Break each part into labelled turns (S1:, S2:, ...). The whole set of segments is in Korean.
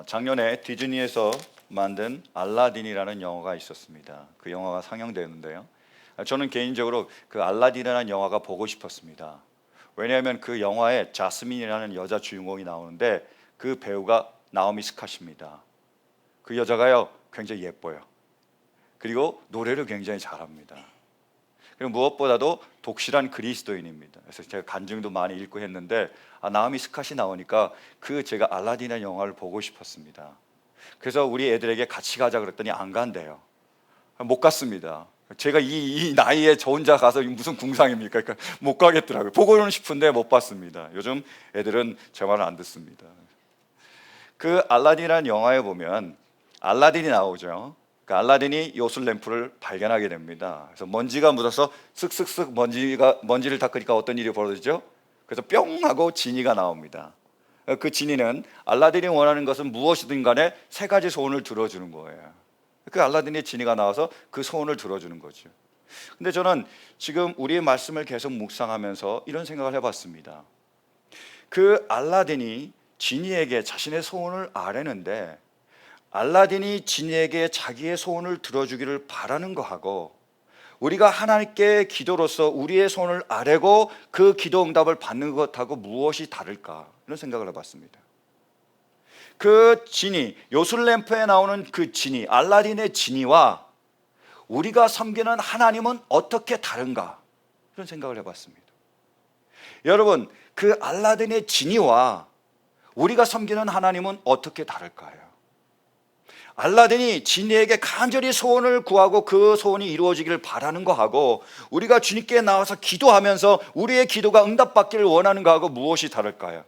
S1: 작년에 디즈니에서 만든 알라딘이라는 영화가 있었습니다. 그 영화가 상영되는데요. 저는 개인적으로 그 알라딘이라는 영화가 보고 싶었습니다. 왜냐하면 그 영화에 자스민이라는 여자 주인공이 나오는데 그 배우가 나오미 스캇입니다. 그 여자가요 굉장히 예뻐요. 그리고 노래를 굉장히 잘합니다. 그리고 무엇보다도 독실한 그리스도인입니다. 그래서 제가 간증도 많이 읽고 했는데 나오미 스캇이 나오니까 제가 알라딘이라는 영화를 보고 싶었습니다. 그래서 우리 애들에게 같이 가자 그랬더니 안 간대요. 못 갔습니다. 제가 이 나이에 저 혼자 가서 무슨 궁상입니까? 그러니까 못 가겠더라고요. 보고는 싶은데 못 봤습니다. 요즘 애들은 제 말을 안 듣습니다. 그 알라딘이라는 영화에 보면 알라딘이 나오죠. 그 알라딘이 요술 램프를 발견하게 됩니다. 그래서 먼지가 묻어서 슥슥슥 먼지를 닦으니까 어떤 일이 벌어지죠? 그래서 뿅 하고 지니가 나옵니다. 그 지니는 알라딘이 원하는 것은 무엇이든 간에 세 가지 소원을 들어주는 거예요. 그 알라딘의 지니가 나와서 그 소원을 들어주는 거죠. 근데 저는 지금 우리의 말씀을 계속 묵상하면서 이런 생각을 해봤습니다. 그 알라딘이 지니에게 자신의 소원을 아뢰는데 알라딘이 지니에게 자기의 소원을 들어주기를 바라는 거하고 우리가 하나님께 기도로서 우리의 소원을 아뢰고 그 기도 응답을 받는 것하고 무엇이 다를까 이런 생각을 해봤습니다. 그 지니, 요술램프에 나오는 그 지니, 알라딘의 지니와 우리가 섬기는 하나님은 어떻게 다른가 이런 생각을 해봤습니다. 여러분, 그 알라딘의 지니와 우리가 섬기는 하나님은 어떻게 다를까요? 알라딘이 지니에게 간절히 소원을 구하고 그 소원이 이루어지기를 바라는 거하고 우리가 주님께 나와서 기도하면서 우리의 기도가 응답받기를 원하는 거하고 무엇이 다를까요?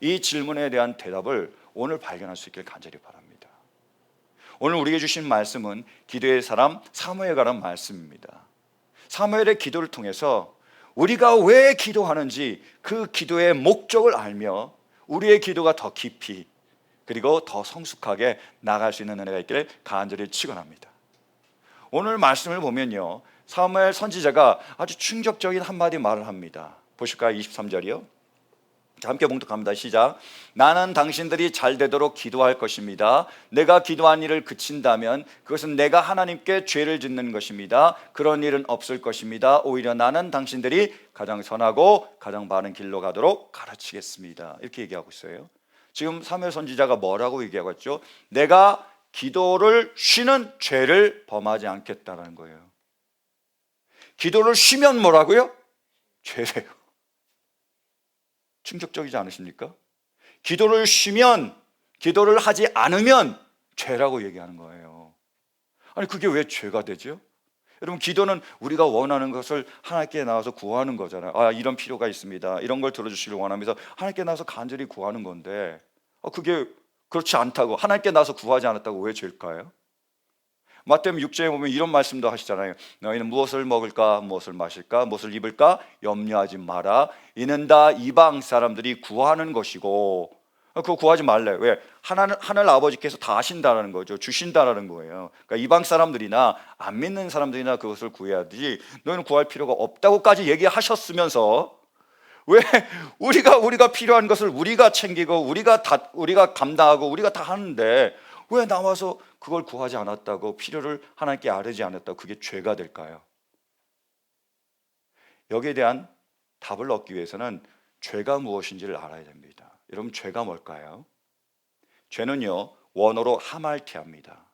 S1: 이 질문에 대한 대답을 오늘 발견할 수 있길 간절히 바랍니다. 오늘 우리에게 주신 말씀은 기도의 사람 사무엘에 관한 말씀입니다. 사무엘의 기도를 통해서 우리가 왜 기도하는지 그 기도의 목적을 알며 우리의 기도가 더 깊이 그리고 더 성숙하게 나아갈 수 있는 은혜가 있기를 간절히 축원합니다. 오늘 말씀을 보면요, 사무엘 선지자가 아주 충격적인 한마디 말을 합니다. 보실까요? 23절이요. 자, 함께 봉독합니다. 시작. 나는 당신들이 잘 되도록 기도할 것입니다. 내가 기도한 일을 그친다면 그것은 내가 하나님께 죄를 짓는 것입니다. 그런 일은 없을 것입니다. 오히려 나는 당신들이 가장 선하고 가장 바른 길로 가도록 가르치겠습니다. 이렇게 얘기하고 있어요. 지금 사무엘 선지자가 뭐라고 얘기하고 있죠? 내가 기도를 쉬는 죄를 범하지 않겠다는 거예요. 기도를 쉬면 뭐라고요? 죄래요. 충격적이지 않으십니까? 기도를 쉬면, 기도를 하지 않으면 죄라고 얘기하는 거예요. 아니 그게 왜 죄가 되죠? 여러분, 기도는 우리가 원하는 것을 하나님께 나와서 구하는 거잖아요. 이런 필요가 있습니다. 이런 걸 들어주시길 원하면서 하나님께 나와서 간절히 구하는 건데 그게 그렇지 않다고, 하나님께 나와서 구하지 않았다고 왜 죄일까요? 마태복음 6장에 보면 이런 말씀도 하시잖아요. 너희는 무엇을 먹을까, 무엇을 마실까, 무엇을 입을까 염려하지 마라. 이는 다 이방 사람들이 구하는 것이고 그거 구하지 말래. 왜? 하늘 아버지께서 다 하신다는 거죠. 주신다는 거예요. 그러니까 이방 사람들이나 안 믿는 사람들이나 그것을 구해야 되지 너희는 구할 필요가 없다고까지 얘기하셨으면서 왜 우리가 필요한 것을 우리가 챙기고 우리가 감당하고 우리가 다 하는데 왜 나와서 그걸 구하지 않았다고, 필요를 하나님께 아뢰지 않았다고 그게 죄가 될까요? 여기에 대한 답을 얻기 위해서는 죄가 무엇인지를 알아야 됩니다. 여러분, 죄가 뭘까요? 죄는요, 원어로 하말티아입니다.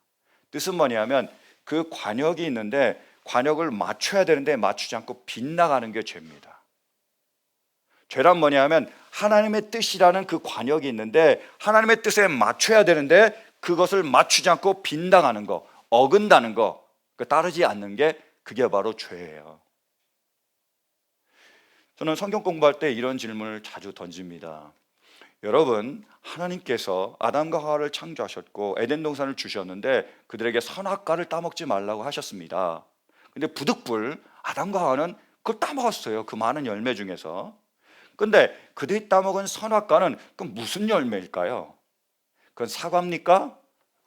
S1: 뜻은 뭐냐면 그 관역이 있는데 관역을 맞춰야 되는데 맞추지 않고 빗나가는 게 죄입니다. 죄란 뭐냐면 하나님의 뜻이라는 그 관역이 있는데 하나님의 뜻에 맞춰야 되는데 그것을 맞추지 않고 빗나가는 거, 어긋나는 거, 따르지 않는 게 그게 바로 죄예요. 저는 성경 공부할 때 이런 질문을 자주 던집니다. 여러분, 하나님께서 아담과 하와를 창조하셨고 에덴 동산을 주셨는데 그들에게 선악과를 따먹지 말라고 하셨습니다. 근데 부득불 아담과 하와는 그걸 따먹었어요. 그 많은 열매 중에서. 근데 그들이 따먹은 선악과는 그럼 무슨 열매일까요? 그건 사과입니까?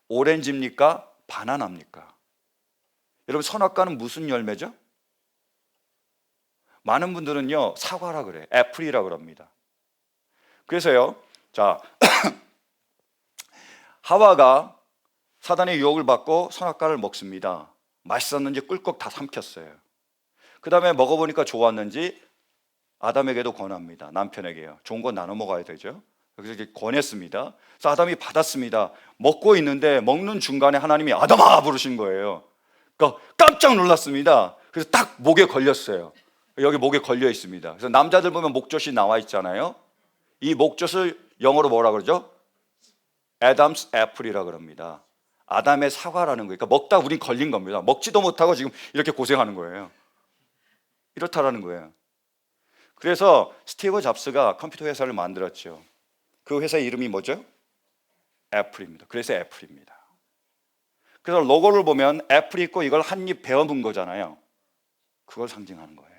S1: 오렌지입니까? 바나나입니까? 여러분, 선악과는 무슨 열매죠? 많은 분들은요 사과라 그래요. 애플이라 그럽니다. 그래서요, 자 하와가 사단의 유혹을 받고 선악과를 먹습니다. 맛있었는지 꿀꺽 다 삼켰어요. 그 다음에 먹어보니까 좋았는지 아담에게도 권합니다. 남편에게요. 좋은 건 나눠 먹어야 되죠. 그래서 이렇게 권했습니다. 그래서 아담이 받았습니다. 먹고 있는데 먹는 중간에 하나님이 아담아 부르신 거예요. 그러니까 깜짝 놀랐습니다. 그래서 딱 목에 걸렸어요. 여기 목에 걸려 있습니다. 그래서 남자들 보면 목젖이 나와 있잖아요. 이 목젖을 영어로 뭐라 그러죠? Adam's apple이라 그럽니다. 아담의 사과라는 거예요. 그러니까 먹다 우린 걸린 겁니다. 먹지도 못하고 지금 이렇게 고생하는 거예요. 이렇다라는 거예요. 그래서 스티브 잡스가 컴퓨터 회사를 만들었죠. 그 회사 이름이 뭐죠? 애플입니다. 그래서 애플입니다. 그래서 로고를 보면 애플이 있고 이걸 한 입 베어문 거잖아요. 그걸 상징하는 거예요.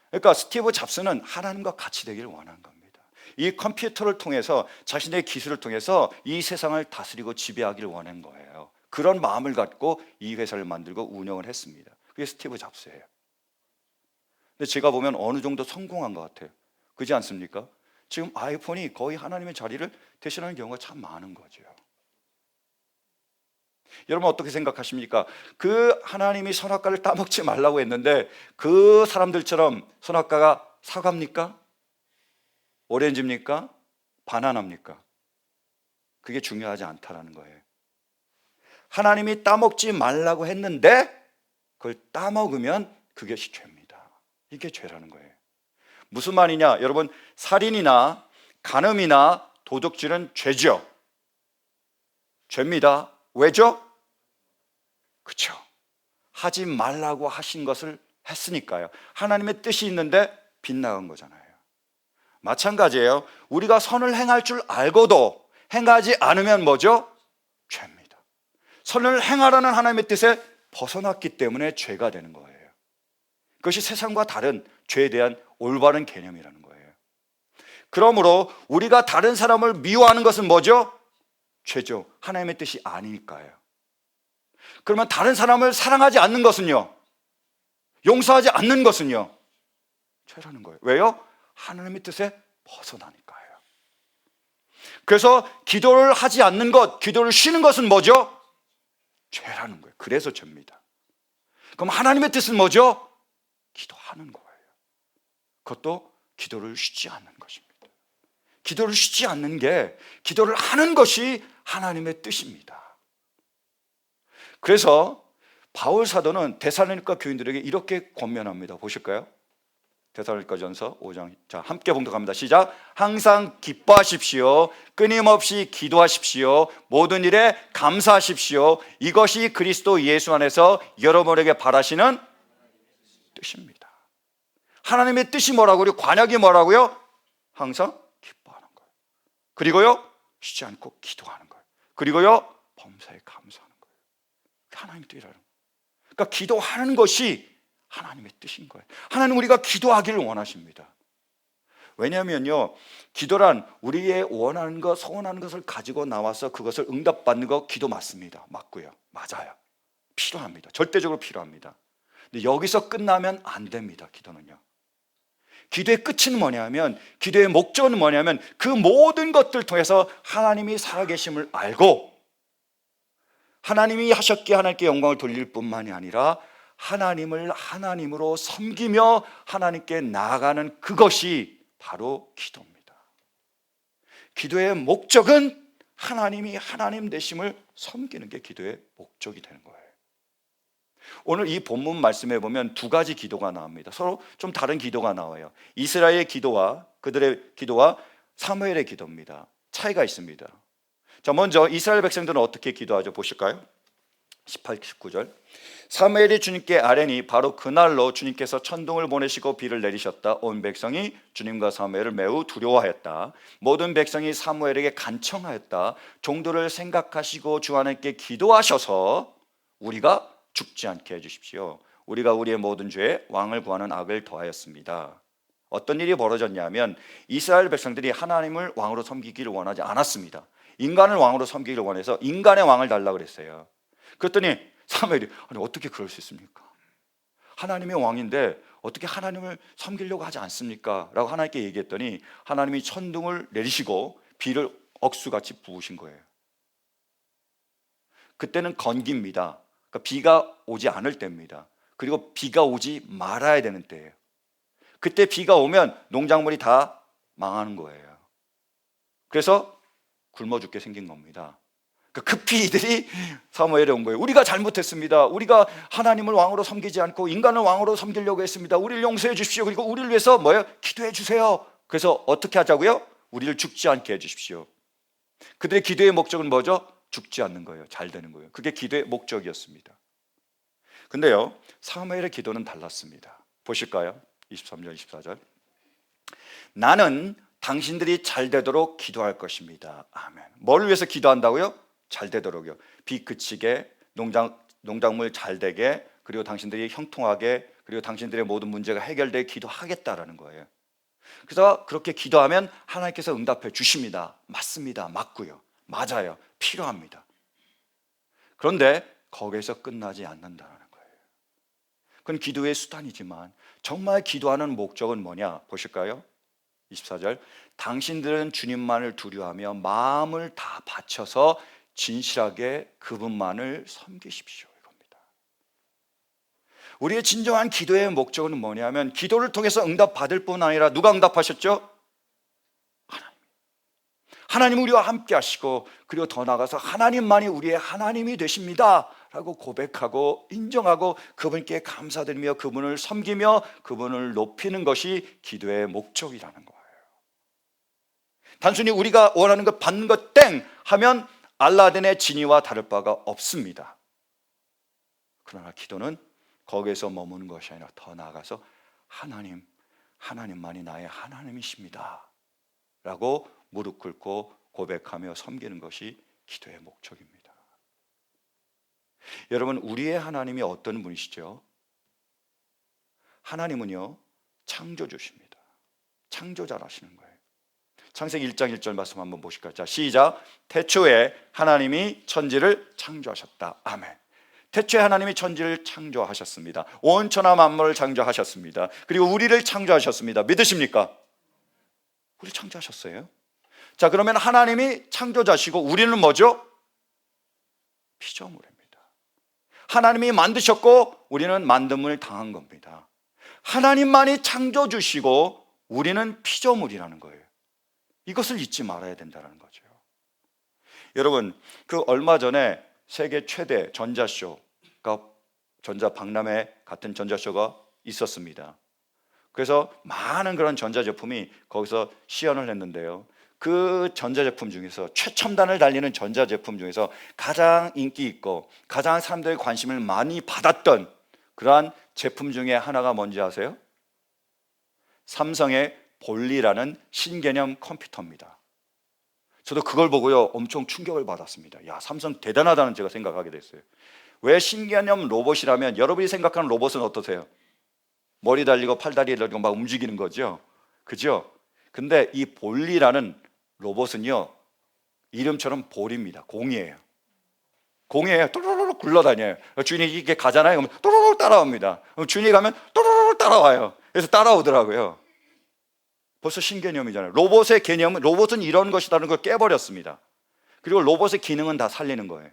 S1: 그러니까 스티브 잡스는 하나님과 같이 되기를 원하는 겁니다. 이 컴퓨터를 통해서 자신의 기술을 통해서 이 세상을 다스리고 지배하기를 원하는 거예요. 그런 마음을 갖고 이 회사를 만들고 운영을 했습니다. 그게 스티브 잡스예요. 근데 제가 보면 어느 정도 성공한 것 같아요. 그렇지 않습니까? 지금 아이폰이 거의 하나님의 자리를 대신하는 경우가 참 많은 거죠. 여러분 어떻게 생각하십니까? 그 하나님이 선악과를 따먹지 말라고 했는데 그 사람들처럼 선악과가 사과입니까? 오렌지입니까? 바나나입니까? 그게 중요하지 않다라는 거예요. 하나님이 따먹지 말라고 했는데 그걸 따먹으면 그것이 죄입니다. 이게 죄라는 거예요. 무슨 말이냐? 여러분 살인이나 간음이나 도둑질은 죄죠. 죄입니다. 왜죠? 그렇죠. 하지 말라고 하신 것을 했으니까요. 하나님의 뜻이 있는데 빗나간 거잖아요. 마찬가지예요. 우리가 선을 행할 줄 알고도 행하지 않으면 뭐죠? 죄입니다. 선을 행하라는 하나님의 뜻에 벗어났기 때문에 죄가 되는 거예요. 그것이 세상과 다른 죄에 대한 올바른 개념이라는 거예요. 그러므로 우리가 다른 사람을 미워하는 것은 뭐죠? 죄죠. 하나님의 뜻이 아니니까요. 그러면 다른 사람을 사랑하지 않는 것은요? 용서하지 않는 것은요? 죄라는 거예요. 왜요? 하나님의 뜻에 벗어나니까요. 그래서 기도를 하지 않는 것, 기도를 쉬는 것은 뭐죠? 죄라는 거예요. 그래서 죄입니다. 그럼 하나님의 뜻은 뭐죠? 기도하는 거예요. 그것도 기도를 쉬지 않는 것입니다. 기도를 쉬지 않는 게 기도를 하는 것이 하나님의 뜻입니다. 그래서 바울 사도는 데살로니가 교인들에게 이렇게 권면합니다. 보실까요? 데살로니가전서 5장. 자, 함께 봉독합니다. 시작. 항상 기뻐하십시오. 끊임없이 기도하십시오. 모든 일에 감사하십시오. 이것이 그리스도 예수 안에서 여러분에게 바라시는 뜻입니다. 하나님의 뜻이 뭐라고요? 관약이 뭐라고요? 항상 기뻐하는 거예요. 그리고요, 쉬지 않고 기도하는 거예요. 그리고요, 범사에 감사하는 거예요. 하나님의 뜻이라는 거예요. 그러니까 기도하는 것이 하나님의 뜻인 거예요. 하나님 우리가 기도하기를 원하십니다. 왜냐하면요, 기도란 우리의 원하는 것, 소원하는 것을 가지고 나와서 그것을 응답받는 거 기도 맞습니다. 맞고요. 맞아요. 필요합니다. 절대적으로 필요합니다. 근데 여기서 끝나면 안 됩니다. 기도는요. 기도의 끝은 뭐냐면, 기도의 목적은 뭐냐면 그 모든 것들 통해서 하나님이 살아계심을 알고 하나님이 하셨기에 하나님께 영광을 돌릴 뿐만이 아니라 하나님을 하나님으로 섬기며 하나님께 나아가는 그것이 바로 기도입니다. 기도의 목적은 하나님이 하나님 되심을 섬기는 게 기도의 목적이 되는 거예요. 오늘 이 본문 말씀에 보면 두 가지 기도가 나옵니다. 서로 좀 다른 기도가 나와요. 이스라엘의 기도와 그들의 기도와 사무엘의 기도입니다. 차이가 있습니다. 자, 먼저 이스라엘 백성들은 어떻게 기도하죠? 보실까요? 18, 19절. 사무엘이 주님께 아뢰니 바로 그날로 주님께서 천둥을 보내시고 비를 내리셨다. 온 백성이 주님과 사무엘을 매우 두려워하였다. 모든 백성이 사무엘에게 간청하였다. 종들을 생각하시고 주 하나님께 기도하셔서 우리가 죽지 않게 해주십시오. 우리가 우리의 모든 죄에 왕을 구하는 악을 더하였습니다. 어떤 일이 벌어졌냐면 이스라엘 백성들이 하나님을 왕으로 섬기기를 원하지 않았습니다. 인간을 왕으로 섬기기를 원해서 인간의 왕을 달라고 그랬어요. 그랬더니 사무엘이 아니 어떻게 그럴 수 있습니까? 하나님의 왕인데 어떻게 하나님을 섬기려고 하지 않습니까? 라고 하나님께 얘기했더니 하나님이 천둥을 내리시고 비를 억수같이 부으신 거예요. 그때는 건기입니다. 그러니까 비가 오지 않을 때입니다. 그리고 비가 오지 말아야 되는 때예요. 그때 비가 오면 농작물이 다 망하는 거예요. 그래서 굶어 죽게 생긴 겁니다. 급히 이들이 사무엘에 온 거예요. 우리가 잘못했습니다. 우리가 하나님을 왕으로 섬기지 않고 인간을 왕으로 섬기려고 했습니다. 우리를 용서해 주십시오. 그리고 우리를 위해서 기도해 주세요. 그래서 어떻게 하자고요? 우리를 죽지 않게 해 주십시오. 그들의 기도의 목적은 뭐죠? 죽지 않는 거예요. 잘 되는 거예요. 그게 기도의 목적이었습니다. 근데요, 사무엘의 기도는 달랐습니다. 보실까요? 23절, 24절. 나는 당신들이 잘 되도록 기도할 것입니다. 아멘. 뭘 위해서 기도한다고요? 잘 되도록요. 비 그치게, 농작물 잘 되게, 그리고 당신들이 형통하게, 그리고 당신들의 모든 문제가 해결되게 기도하겠다라는 거예요. 그래서 그렇게 기도하면 하나님께서 응답해 주십니다. 맞습니다. 맞고요. 맞아요. 필요합니다. 그런데 거기에서 끝나지 않는다는 거예요. 그건 기도의 수단이지만 정말 기도하는 목적은 뭐냐? 보실까요? 24절. 당신들은 주님만을 두려워하며 마음을 다 바쳐서 진실하게 그분만을 섬기십시오. 이겁니다. 우리의 진정한 기도의 목적은 뭐냐면 기도를 통해서 응답받을 뿐 아니라 누가 응답하셨죠? 하나님 우리와 함께 하시고, 그리고 더 나아가서 하나님만이 우리의 하나님이 되십니다 라고 고백하고 인정하고 그분께 감사드리며 그분을 섬기며 그분을 높이는 것이 기도의 목적이라는 거예요. 단순히 우리가 원하는 것 받는 것 땡 하면 알라딘의 진이와 다를 바가 없습니다. 그러나 기도는 거기에서 머무는 것이 아니라 더 나아가서 하나님만이 나의 하나님이십니다 라고 무릎 꿇고 고백하며 섬기는 것이 기도의 목적입니다. 여러분, 우리의 하나님이 어떤 분이시죠? 하나님은요, 창조주십니다. 창조자라시는 거예요. 창세기 1장 1절 말씀 한번 보실까요? 자, 시작. 태초에 하나님이 천지를 창조하셨다. 아멘. 태초에 하나님이 천지를 창조하셨습니다. 온 천하 만물을 창조하셨습니다. 그리고 우리를 창조하셨습니다. 믿으십니까? 우리 창조하셨어요. 자, 그러면 하나님이 창조자시고 우리는 뭐죠? 피조물입니다. 하나님이 만드셨고 우리는 만듦을 당한 겁니다. 하나님만이 창조주시고 우리는 피조물이라는 거예요. 이것을 잊지 말아야 된다는 거죠. 여러분, 그 얼마 전에 세계 최대 전자쇼가 전자박람회 같은 전자쇼가 있었습니다. 그래서 많은 그런 전자제품이 거기서 시연을 했는데요, 그 전자제품 중에서 최첨단을 달리는 전자제품 중에서 가장 인기 있고 가장 사람들의 관심을 많이 받았던 그러한 제품 중에 하나가 뭔지 아세요? 삼성의 볼리라는 신개념 컴퓨터입니다. 저도 그걸 보고요 엄청 충격을 받았습니다. 야, 삼성 대단하다는 제가 생각하게 됐어요. 왜 신개념 로봇이라면 여러분이 생각하는 로봇은 어떠세요? 머리 달리고 팔 다리 달리고 막 움직이는 거죠. 그죠? 근데 이 볼리라는 로봇은요 이름처럼 볼입니다. 공이에요. 공이에요. 또르르르 굴러다녀요. 주인이 이게 가잖아요. 그러면 또르르 따라옵니다. 주인이 가면 또르르 따라와요. 그래서 따라오더라고요. 벌써 신개념이잖아요. 로봇의 개념은, 로봇은 이런 것이라는 걸 깨버렸습니다. 그리고 로봇의 기능은 다 살리는 거예요.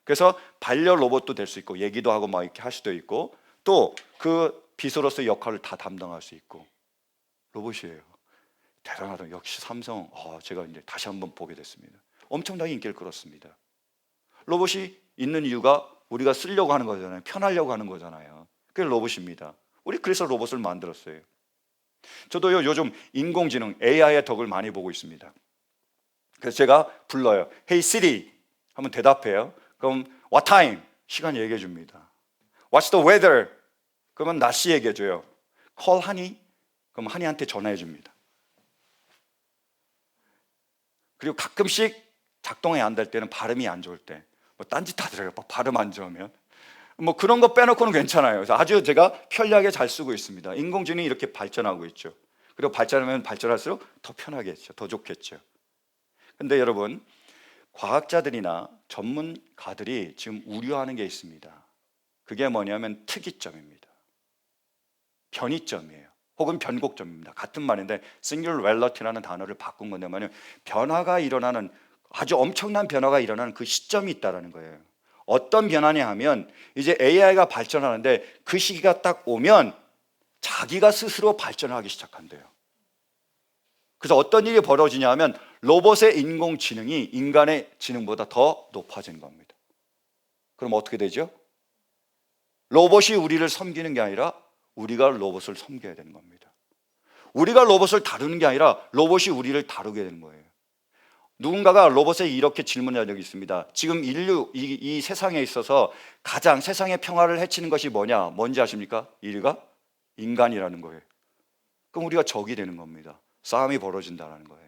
S1: 그래서 반려 로봇도 될 수 있고 얘기도 하고 막 이렇게 할 수도 있고 또 그 비서로서의 역할을 다 담당할 수 있고 로봇이에요. 대단하다. 역시 삼성. 제가 이제 다시 한번 보게 됐습니다. 엄청나게 인기를 끌었습니다. 로봇이 있는 이유가 우리가 쓰려고 하는 거잖아요. 편하려고 하는 거잖아요. 그게 로봇입니다. 우리 그래서 로봇을 만들었어요. 저도요 요즘 인공지능 AI의 덕을 많이 보고 있습니다. 그래서 제가 불러요. Hey Siri 하면 대답해요. 그럼 What time? 시간 얘기해 줍니다. What's the weather? 그러면 날씨 얘기해 줘요. Call honey? 그럼 하니한테 전화해 줍니다. 그리고 가끔씩 작동이 안 될 때는, 발음이 안 좋을 때 뭐 딴짓하더라고요. 발음 안 좋으면 뭐 그런 거 빼놓고는 괜찮아요. 그래서 아주 제가 편리하게 잘 쓰고 있습니다. 인공지능이 이렇게 발전하고 있죠. 그리고 발전하면 발전할수록 더 편하겠죠. 더 좋겠죠. 근데 여러분, 과학자들이나 전문가들이 지금 우려하는 게 있습니다. 그게 뭐냐면 특이점입니다. 변이점이에요. 혹은 변곡점입니다. 같은 말인데 싱귤레러티라는 단어를 바꾼 건데 뭐냐면 변화가 일어나는, 아주 엄청난 변화가 일어나는 그 시점이 있다는 거예요. 어떤 변화냐 하면 이제 AI가 발전하는데 그 시기가 딱 오면 자기가 스스로 발전하기 시작한대요. 그래서 어떤 일이 벌어지냐 하면 로봇의 인공지능이 인간의 지능보다 더 높아진 겁니다. 그럼 어떻게 되죠? 로봇이 우리를 섬기는 게 아니라 우리가 로봇을 섬겨야 되는 겁니다. 우리가 로봇을 다루는 게 아니라 로봇이 우리를 다루게 되는 거예요. 누군가가 로봇에 이렇게 질문한 적이 있습니다. 지금 인류, 이 세상에 있어서 가장 세상의 평화를 해치는 것이 뭐냐? 뭔지 아십니까? 인류가? 인간이라는 거예요. 그럼 우리가 적이 되는 겁니다. 싸움이 벌어진다는 거예요.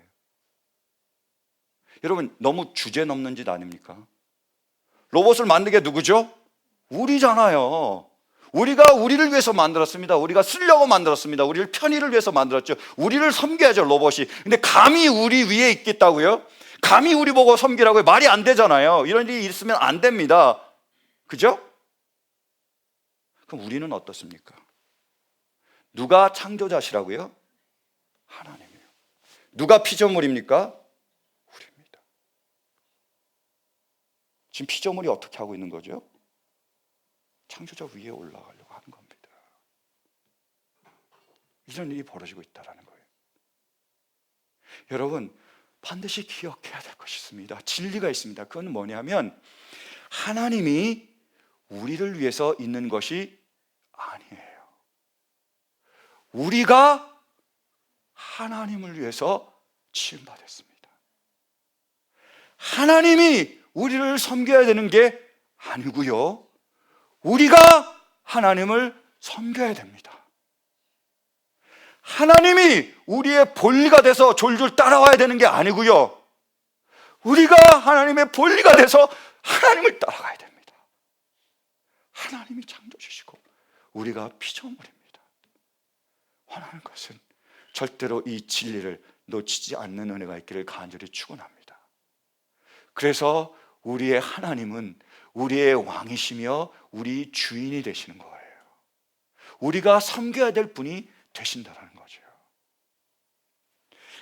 S1: 여러분, 너무 주제 넘는 짓 아닙니까? 로봇을 만든 게 누구죠? 우리잖아요. 우리가 우리를 위해서 만들었습니다. 우리가 쓰려고 만들었습니다. 우리를 편의를 위해서 만들었죠. 우리를 섬겨야죠, 로봇이. 근데 감히 우리 위에 있겠다고요? 감히 우리 보고 섬기라고요? 말이 안 되잖아요. 이런 일이 있으면 안 됩니다. 그죠? 그럼 우리는 어떻습니까? 누가 창조자시라고요? 하나님이요. 누가 피조물입니까? 우리입니다. 지금 피조물이 어떻게 하고 있는 거죠? 창조자 위에 올라가려고 하는 겁니다. 이런 일이 벌어지고 있다는 거예요. 여러분, 반드시 기억해야 될 것이 있습니다. 진리가 있습니다. 그건 뭐냐면 하나님이 우리를 위해서 있는 것이 아니에요. 우리가 하나님을 위해서 지음받았습니다. 하나님이 우리를 섬겨야 되는 게 아니고요, 우리가 하나님을 섬겨야 됩니다. 하나님이 우리의 본리가 돼서 졸졸 따라와야 되는 게 아니고요, 우리가 하나님의 본리가 돼서 하나님을 따라가야 됩니다. 하나님이 창조주시고 우리가 피조물입니다. 원하는 것은 절대로 이 진리를 놓치지 않는 은혜가 있기를 간절히 축원합니다. 그래서 우리의 하나님은 우리의 왕이시며 우리 주인이 되시는 거예요. 우리가 섬겨야 될 분이 되신다는 거죠.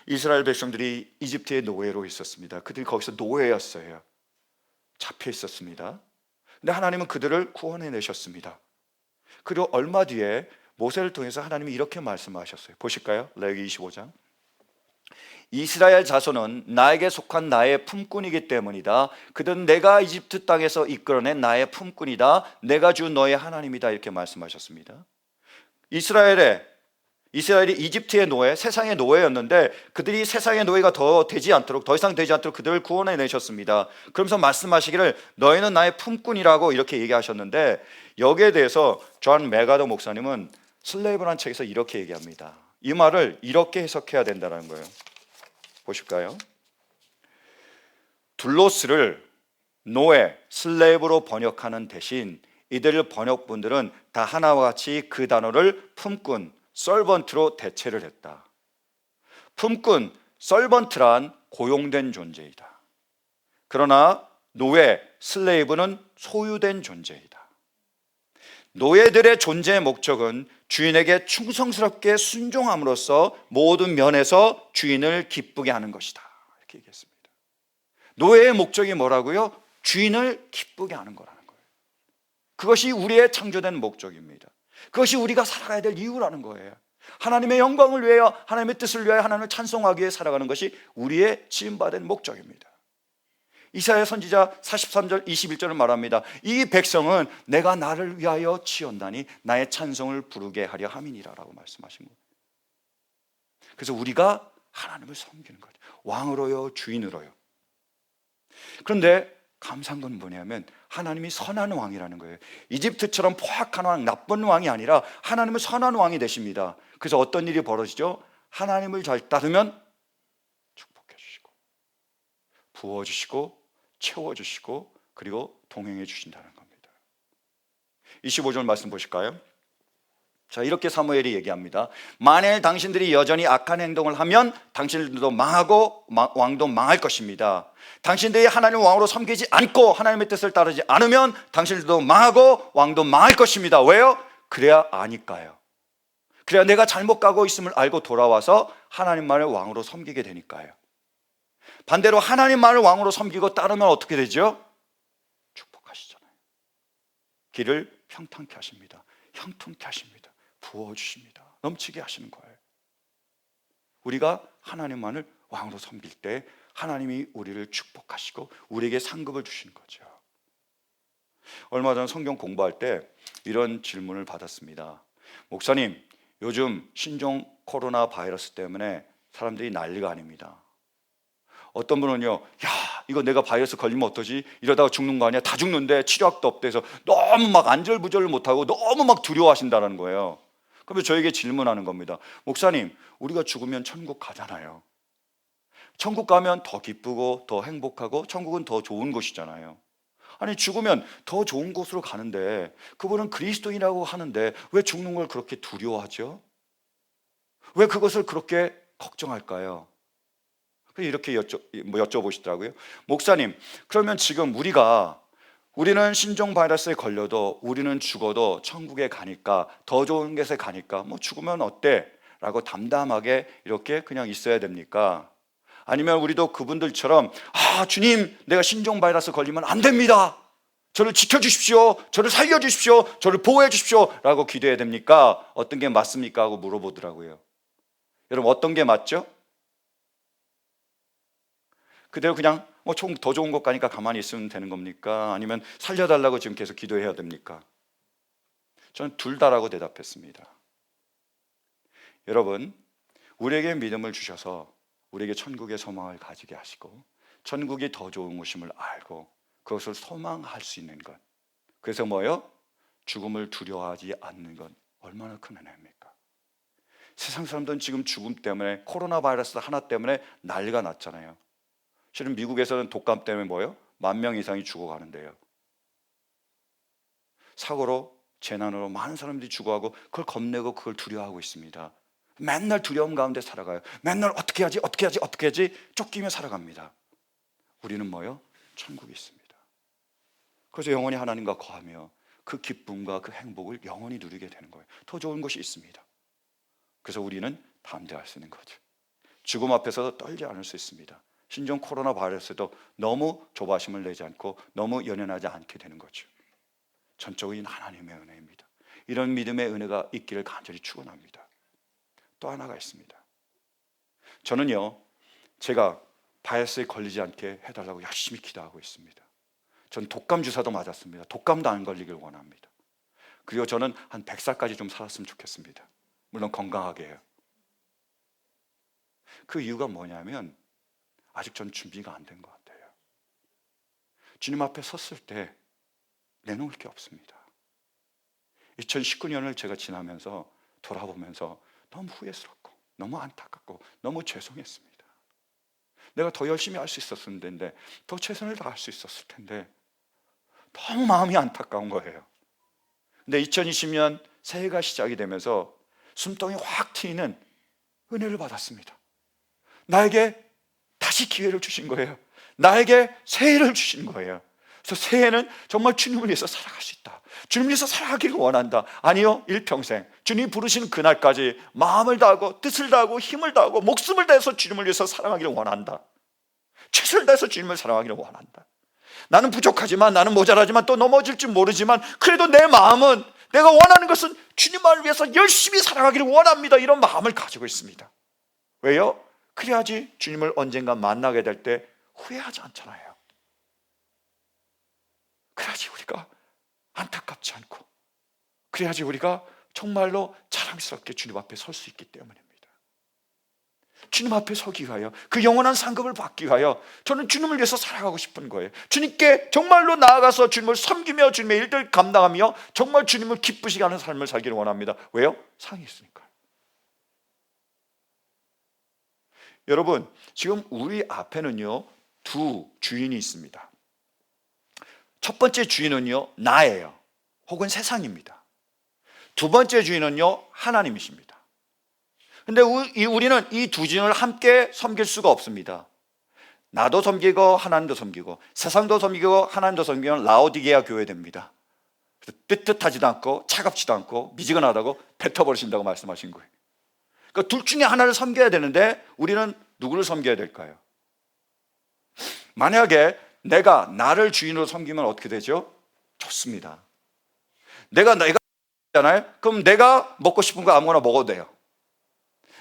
S1: 이스라엘 백성들이 이집트의 노예로 있었습니다. 그들이 거기서 노예였어요. 잡혀 있었습니다. 근데 하나님은 그들을 구원해 내셨습니다. 그리고 얼마 뒤에 모세를 통해서 하나님이 이렇게 말씀하셨어요. 보실까요? 레위기 25장. 이스라엘 자손은 나에게 속한 나의 품꾼이기 때문이다. 그들은 내가 이집트 땅에서 이끌어낸 나의 품꾼이다. 내가 주 너의 하나님이다. 이렇게 말씀하셨습니다. 이스라엘이 이집트의 노예, 세상의 노예였는데 그들이 세상의 노예가 더 이상 되지 않도록 그들을 구원해 내셨습니다. 그러면서 말씀하시기를 너희는 나의 품꾼이라고 이렇게 얘기하셨는데, 여기에 대해서 존 맥아더 목사님은 슬레이브라는 책에서 이렇게 얘기합니다. 이 말을 이렇게 해석해야 된다는 거예요. 보실까요? 둘로스를 노예, 슬레이브로 번역하는 대신 이들 번역분들은 다 하나와 같이 그 단어를 품꾼, 서번트로 대체를 했다. 품꾼, 서번트란 고용된 존재이다. 그러나 노예, 슬레이브는 소유된 존재이다. 노예들의 존재의 목적은 주인에게 충성스럽게 순종함으로써 모든 면에서 주인을 기쁘게 하는 것이다. 이렇게 얘기했습니다. 노예의 목적이 뭐라고요? 주인을 기쁘게 하는 거라는 거예요. 그것이 우리의 창조된 목적입니다. 그것이 우리가 살아가야 될 이유라는 거예요. 하나님의 영광을 위하여, 하나님의 뜻을 위하여 하나님을 찬송하기 위해 살아가는 것이 우리의 지음받은 목적입니다. 이사야 선지자 43절 21절을 말합니다. 이 백성은 내가 나를 위하여 지었나니 나의 찬송을 부르게 하려 함이니라 라고 말씀하신 거예요. 그래서 우리가 하나님을 섬기는 거죠. 왕으로요, 주인으로요. 그런데 감사한 건 뭐냐면 하나님이 선한 왕이라는 거예요. 이집트처럼 포악한 왕, 나쁜 왕이 아니라 하나님은 선한 왕이 되십니다. 그래서 어떤 일이 벌어지죠? 하나님을 잘 따르면 축복해 주시고 부어주시고 채워주시고 그리고 동행해 주신다는 겁니다. 25절 말씀 보실까요? 자, 이렇게 사무엘이 얘기합니다. 만일 당신들이 여전히 악한 행동을 하면 당신들도 망하고 왕도 망할 것입니다. 당신들이 하나님 왕으로 섬기지 않고 하나님의 뜻을 따르지 않으면 당신들도 망하고 왕도 망할 것입니다. 왜요? 그래야 아니까요. 그래야 내가 잘못 가고 있음을 알고 돌아와서 하나님만을 왕으로 섬기게 되니까요. 반대로 하나님만을 왕으로 섬기고 따르면 어떻게 되죠? 축복하시잖아요. 길을 평탄케 하십니다. 형통케 하십니다. 부어주십니다. 넘치게 하시는 거예요. 우리가 하나님만을 왕으로 섬길 때 하나님이 우리를 축복하시고 우리에게 상급을 주시는 거죠. 얼마 전 성경 공부할 때 이런 질문을 받았습니다. 목사님, 요즘 신종 코로나 바이러스 때문에 사람들이 난리가 아닙니다. 어떤 분은요, 야, 이거 내가 바이러스 걸리면 어떠지? 이러다가 죽는 거 아니야? 다 죽는데 치료약도 없대 해서 너무 막 안절부절을 못하고 너무 막 두려워하신다는 거예요. 그러면 저에게 질문하는 겁니다. 목사님, 우리가 죽으면 천국 가잖아요. 천국 가면 더 기쁘고 더 행복하고 천국은 더 좋은 곳이잖아요. 아니, 죽으면 더 좋은 곳으로 가는데 그분은 그리스도인이라고 하는데 왜 죽는 걸 그렇게 두려워하죠? 왜 그것을 그렇게 걱정할까요? 이렇게 여쭤보시더라고요. 목사님, 그러면 지금 우리는 신종 바이러스에 걸려도 우리는 죽어도 천국에 가니까 더 좋은 곳에 가니까 뭐 죽으면 어때? 라고 담담하게 이렇게 그냥 있어야 됩니까? 아니면 우리도 그분들처럼 주님, 내가 신종 바이러스 걸리면 안 됩니다. 저를 지켜주십시오. 저를 살려주십시오. 저를 보호해 주십시오. 라고 기도해야 됩니까? 어떤 게 맞습니까? 하고 물어보더라고요. 여러분, 어떤 게 맞죠? 그대로 그냥 더 좋은 곳 가니까 가만히 있으면 되는 겁니까? 아니면 살려달라고 지금 계속 기도해야 됩니까? 저는 둘 다라고 대답했습니다. 여러분, 우리에게 믿음을 주셔서 우리에게 천국의 소망을 가지게 하시고 천국이 더 좋은 곳임을 알고 그것을 소망할 수 있는 것, 그래서 뭐예요? 죽음을 두려워하지 않는 건 얼마나 큰 은혜입니까? 세상 사람들은 지금 죽음 때문에, 코로나 바이러스 하나 때문에 난리가 났잖아요. 실은 미국에서는 독감 때문에 뭐예요? 10,000명 이상이 죽어가는데요. 사고로, 재난으로 많은 사람들이 죽어가고 그걸 겁내고 그걸 두려워하고 있습니다. 맨날 두려움 가운데 살아가요. 맨날 어떻게 하지 쫓기며 살아갑니다. 우리는 뭐예요? 천국이 있습니다. 그래서 영원히 하나님과 거하며 그 기쁨과 그 행복을 영원히 누리게 되는 거예요. 더 좋은 것이 있습니다. 그래서 우리는 담대할 수 있는 거죠. 죽음 앞에서 떨지 않을 수 있습니다. 신종 코로나 바이러스도 너무 조바심을 내지 않고 너무 연연하지 않게 되는 거죠. 전적인 하나님의 은혜입니다. 이런 믿음의 은혜가 있기를 간절히 축원합니다. 또 하나가 있습니다. 저는요, 제가 바이러스에 걸리지 않게 해달라고 열심히 기도하고 있습니다. 전 독감 주사도 맞았습니다. 독감도 안 걸리길 원합니다. 그리고 저는 한 100살까지 좀 살았으면 좋겠습니다. 물론 건강하게요. 그 이유가 뭐냐면 아직 전 준비가 안 된 것 같아요. 주님 앞에 섰을 때 내놓을 게 없습니다. 2019년을 제가 지나면서 돌아보면서 너무 후회스럽고 너무 안타깝고 너무 죄송했습니다. 내가 더 열심히 할 수 있었을 텐데, 더 최선을 다할 수 있었을 텐데 너무 마음이 안타까운 거예요. 근데 2020년 새해가 시작이 되면서 숨통이 확 트이는 은혜를 받았습니다. 나에게 다시 기회를 주신 거예요. 나에게 새해를 주신 거예요. 그래서 새해는 정말 주님을 위해서 살아갈 수 있다. 주님을 위해서 살아가기를 원한다. 아니요, 일평생 주님이 부르시는 그날까지 마음을 다하고 뜻을 다하고 힘을 다하고 목숨을 다해서 주님을 위해서 살아가기를 원한다. 최선을 다해서 주님을 사랑하기를 원한다. 나는 부족하지만, 나는 모자라지만, 또 넘어질지 모르지만 그래도 내 마음은, 내가 원하는 것은 주님을 위해서 열심히 살아가기를 원합니다. 이런 마음을 가지고 있습니다. 왜요? 그래야지 주님을 언젠가 만나게 될 때 후회하지 않잖아요. 그래야지 우리가 안타깝지 않고, 그래야지 우리가 정말로 자랑스럽게 주님 앞에 설 수 있기 때문입니다. 주님 앞에 서기 위하여, 그 영원한 상급을 받기 위하여 저는 주님을 위해서 살아가고 싶은 거예요. 주님께 정말로 나아가서 주님을 섬기며 주님의 일들을 감당하며 정말 주님을 기쁘시게 하는 삶을 살기를 원합니다. 왜요? 상이 있으니까요. 여러분, 지금 우리 앞에는요, 두 주인이 있습니다. 첫 번째 주인은요, 나예요. 혹은 세상입니다. 두 번째 주인은요, 하나님이십니다. 근데 우리는 이 두 주인을 함께 섬길 수가 없습니다. 나도 섬기고 하나님도 섬기고 세상도 섬기고 하나님도 섬기면 라오디게아 교회됩니다. 뜨뜻하지도 않고 차갑지도 않고 미지근하다고 뱉어버리신다고 말씀하신 거예요. 그러니까 둘 중에 하나를 섬겨야 되는데 우리는 누구를 섬겨야 될까요? 만약에 내가 나를 주인으로 섬기면 어떻게 되죠? 좋습니다. 내가 잖아요. 그럼 내가 먹고 싶은 거 아무거나 먹어도 돼요.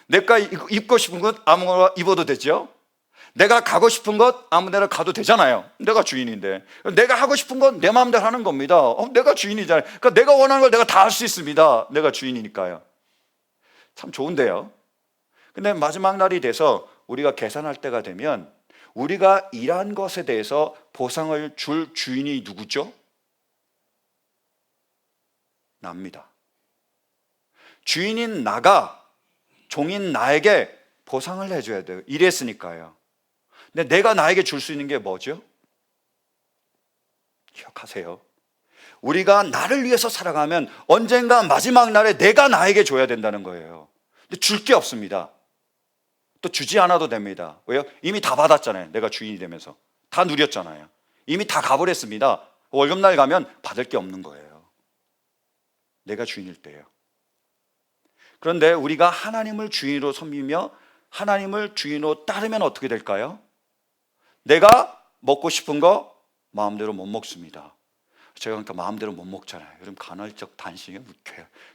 S1: 내가 입고 싶은 것 아무거나 입어도 되죠. 내가 가고 싶은 것 아무데나 가도 되잖아요. 내가 주인인데. 내가 하고 싶은 건 내 마음대로 하는 겁니다. 내가 주인이잖아요. 그러니까 내가 원하는 걸 내가 다 할 수 있습니다. 내가 주인이니까요. 참 좋은데요. 근데 마지막 날이 돼서 우리가 계산할 때가 되면 우리가 일한 것에 대해서 보상을 줄 주인이 누구죠? 납니다. 주인인 나가 종인 나에게 보상을 해줘야 돼요. 일했으니까요. 근데 내가 나에게 줄 수 있는 게 뭐죠? 기억하세요. 우리가 나를 위해서 살아가면 언젠가 마지막 날에 내가 나에게 줘야 된다는 거예요. 근데 줄 게 없습니다. 또 주지 않아도 됩니다. 왜요? 이미 다 받았잖아요. 내가 주인이 되면서 다 누렸잖아요. 이미 다 가버렸습니다. 월급날 가면 받을 게 없는 거예요. 내가 주인일 때예요. 그런데 우리가 하나님을 주인으로 섬기며 하나님을 주인으로 따르면 어떻게 될까요? 내가 먹고 싶은 거 마음대로 못 먹습니다. 제가 그러니까 마음대로 못 먹잖아요. 요즘 간헐적 단식이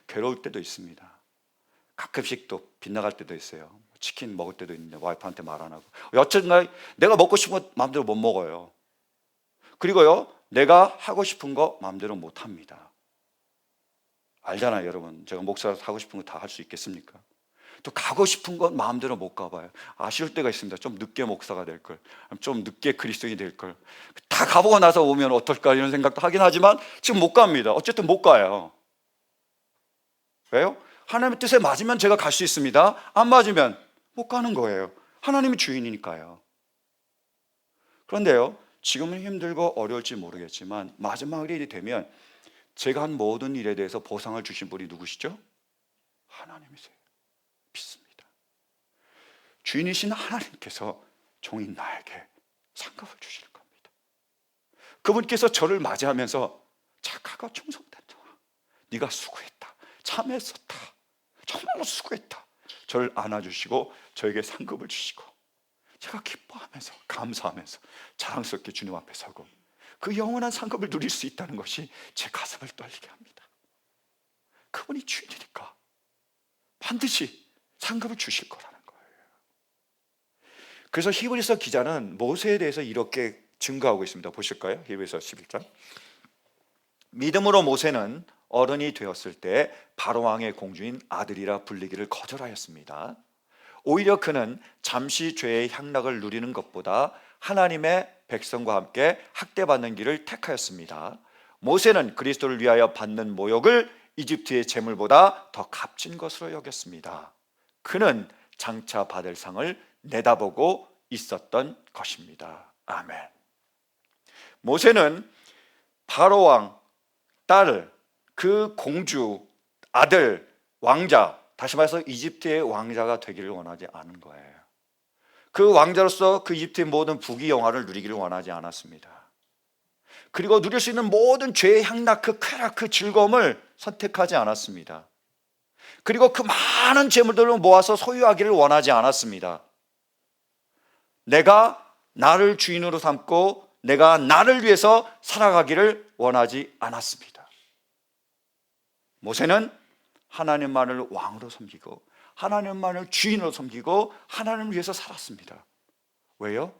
S1: 괴로울 때도 있습니다. 가끔씩 또 빗나갈 때도 있어요. 치킨 먹을 때도 있는데 와이프한테 말 안 하고 어쨌든 내가 먹고 싶은 거 마음대로 못 먹어요. 그리고요 내가 하고 싶은 거 마음대로 못 합니다. 알잖아요 여러분. 제가 목사라서 하고 싶은 거 다 할 수 있겠습니까? 또 가고 싶은 건 마음대로 못 가봐요. 아쉬울 때가 있습니다. 좀 늦게 목사가 될 걸, 좀 늦게 그리스도인이 될 걸. 다 가보고 나서 오면 어떨까 이런 생각도 하긴 하지만 지금 못 갑니다. 어쨌든 못 가요. 왜요? 하나님의 뜻에 맞으면 제가 갈 수 있습니다. 안 맞으면 못 가는 거예요. 하나님이 주인이니까요. 그런데요 지금은 힘들고 어려울지 모르겠지만 마지막 일이 되면 제가 한 모든 일에 대해서 보상을 주신 분이 누구시죠? 하나님이세요. 믿습니다. 주인이신 하나님께서 종인 나에게 상급을 주실 겁니다. 그분께서 저를 맞이하면서 착하고 충성된 자와 네가 수고했다, 참했었다, 정말로 수고했다, 저를 안아주시고 저에게 상급을 주시고 제가 기뻐하면서 감사하면서 자랑스럽게 주님 앞에 서고 그 영원한 상급을 누릴 수 있다는 것이 제 가슴을 떨리게 합니다. 그분이 주인이니까 반드시 상급을 주실 거라는 거예요. 그래서 히브리서 기자는 모세에 대해서 이렇게 증거하고 있습니다. 보실까요? 히브리서 11장. 믿음으로 모세는 어른이 되었을 때 바로왕의 공주인 아들이라 불리기를 거절하였습니다. 오히려 그는 잠시 죄의 향락을 누리는 것보다 하나님의 백성과 함께 학대받는 길을 택하였습니다. 모세는 그리스도를 위하여 받는 모욕을 이집트의 재물보다 더 값진 것으로 여겼습니다. 그는 장차 받을 상을 내다보고 있었던 것입니다. 아멘. 모세는 바로왕 딸, 그 공주, 아들, 왕자, 다시 말해서 이집트의 왕자가 되기를 원하지 않은 거예요. 그 왕자로서 그 이집트의 모든 부귀 영화를 누리기를 원하지 않았습니다. 그리고 누릴 수 있는 모든 죄의 향락, 그 쾌락, 그 즐거움을 선택하지 않았습니다. 그리고 그 많은 재물들을 모아서 소유하기를 원하지 않았습니다. 내가 나를 주인으로 삼고 내가 나를 위해서 살아가기를 원하지 않았습니다. 모세는 하나님만을 왕으로 섬기고 하나님만을 주인으로 섬기고 하나님을 위해서 살았습니다. 왜요?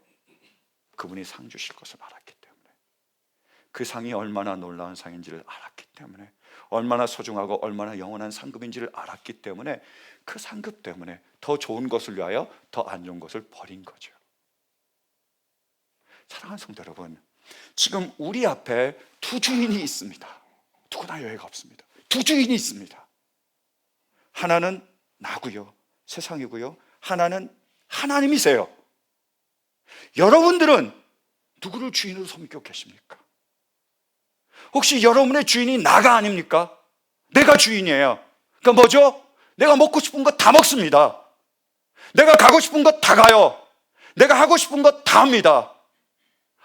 S1: 그분이 상 주실 것을 알았기 때문에, 그 상이 얼마나 놀라운 상인지를 알았기 때문에, 얼마나 소중하고 얼마나 영원한 상급인지를 알았기 때문에 그 상급 때문에 더 좋은 것을 위하여 더 안 좋은 것을 버린 거죠. 사랑하는 성도 여러분, 지금 우리 앞에 두 주인이 있습니다. 누구나 여유가 없습니다. 두 주인이 있습니다. 하나는 나고요, 세상이고요. 하나는 하나님이세요. 여러분들은 누구를 주인으로 섬기고 계십니까? 혹시 여러분의 주인이 나가 아닙니까? 내가 주인이에요. 그러니까 뭐죠? 내가 먹고 싶은 거 다 먹습니다. 내가 가고 싶은 거 다 가요. 내가 하고 싶은 거 다 합니다.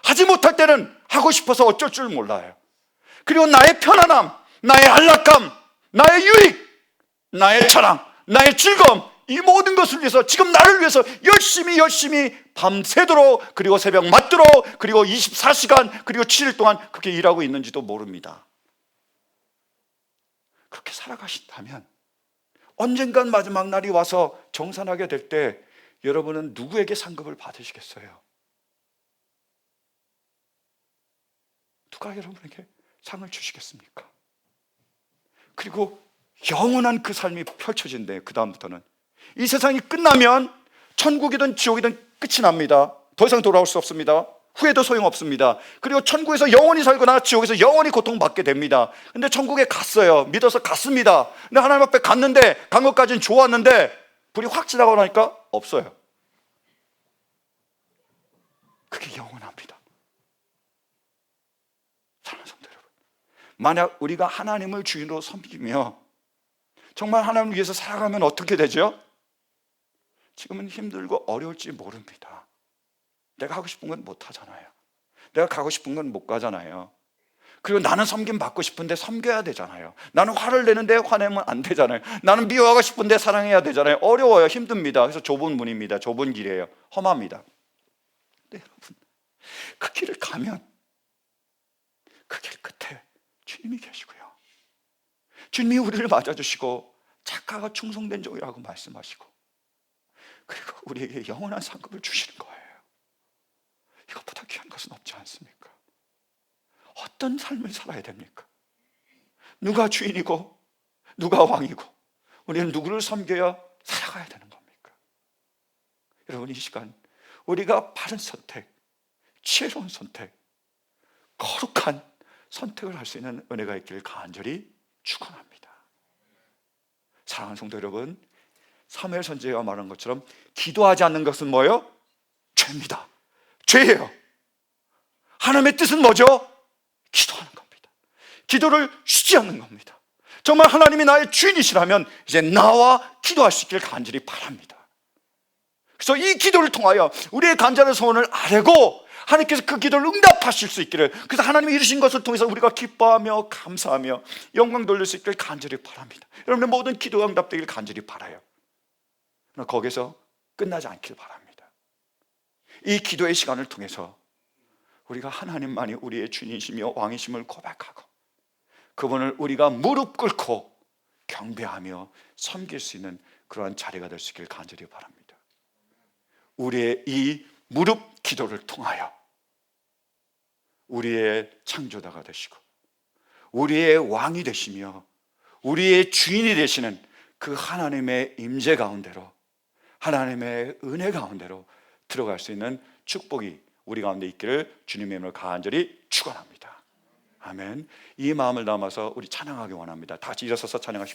S1: 하지 못할 때는 하고 싶어서 어쩔 줄 몰라요. 그리고 나의 편안함, 나의 안락감, 나의 유익, 나의 자랑, 나의 즐거움, 이 모든 것을 위해서 지금 나를 위해서 열심히 밤새도록, 그리고 새벽 맞도록, 그리고 24시간, 그리고 7일 동안 그렇게 일하고 있는지도 모릅니다.
S2: 그렇게 살아가신다면 언젠간 마지막 날이 와서 정산하게 될 때 여러분은 누구에게 상급을 받으시겠어요? 누가 여러분에게 상을 주시겠습니까? 그리고 영원한 그 삶이 펼쳐진대요. 그 다음부터는 이 세상이 끝나면 천국이든 지옥이든 끝이 납니다. 더 이상 돌아올 수 없습니다. 후회도 소용없습니다. 그리고 천국에서 영원히 살거나 지옥에서 영원히 고통받게 됩니다. 근데 천국에 갔어요. 믿어서 갔습니다. 근데 하나님 앞에 갔는데, 간 것까지는 좋았는데 불이 확 지나고 나니까 없어요. 그게 영원합니다. 사랑하는 성도 여러분, 만약 우리가 하나님을 주인으로 섬기며 정말 하나님을 위해서 살아가면 어떻게 되죠? 지금은 힘들고 어려울지 모릅니다. 내가 하고 싶은 건 못 하잖아요. 내가 가고 싶은 건 못 가잖아요. 그리고 나는 섬김 받고 싶은데 섬겨야 되잖아요. 나는 화를 내는데 화내면 안 되잖아요. 나는 미워하고 싶은데 사랑해야 되잖아요. 어려워요. 힘듭니다. 그래서 좁은 문입니다. 좁은 길이에요. 험합니다. 근데 여러분, 그 길을 가면 그 길 끝에 주님이 계시고요, 주님이 우리를 맞아주시고 착하고 충성된 종이라고 말씀하시고, 그리고 우리에게 영원한 상급을 주시는 거예요. 이것보다 귀한 것은 없지 않습니까? 어떤 삶을 살아야 됩니까? 누가 주인이고 누가 왕이고 우리는 누구를 섬겨야 살아가야 되는 겁니까? 여러분, 이 시간 우리가 바른 선택, 지혜로운 선택, 거룩한 선택을 할 수 있는 은혜가 있기를 간절히 축원합니다. 사랑하는 성도 여러분, 사무엘 선지자가 말한 것처럼 기도하지 않는 것은 뭐예요? 죄입니다. 죄예요. 하나님의 뜻은 뭐죠? 기도하는 겁니다. 기도를 쉬지 않는 겁니다. 정말 하나님이 나의 주인이시라면 이제 나와 기도할 수 있기를 간절히 바랍니다. 그래서 이 기도를 통하여 우리의 간절한 소원을 아뢰고 하나님께서 그 기도를 응답하실 수 있기를, 그래서 하나님이 이루신 것을 통해서 우리가 기뻐하며 감사하며 영광 돌릴 수 있기를 간절히 바랍니다. 여러분의 모든 기도가 응답되기를 간절히 바라요. 그러나 거기서 끝나지 않길 바랍니다. 이 기도의 시간을 통해서 우리가 하나님만이 우리의 주님이시며 왕이심을 고백하고 그분을 우리가 무릎 꿇고 경배하며 섬길 수 있는 그러한 자리가 될 수 있기를 간절히 바랍니다. 우리의 이 무릎 기도를 통하여 우리의 창조자가 되시고 우리의 왕이 되시며 우리의 주인이 되시는 그 하나님의 임재 가운데로, 하나님의 은혜 가운데로 들어갈 수 있는 축복이 우리 가운데 있기를 주님의 이름으로 간절히 축원합니다. 아멘. 이 마음을 담아서 우리 찬양하기 원합니다. 다 같이 일어서서 찬양하십시오.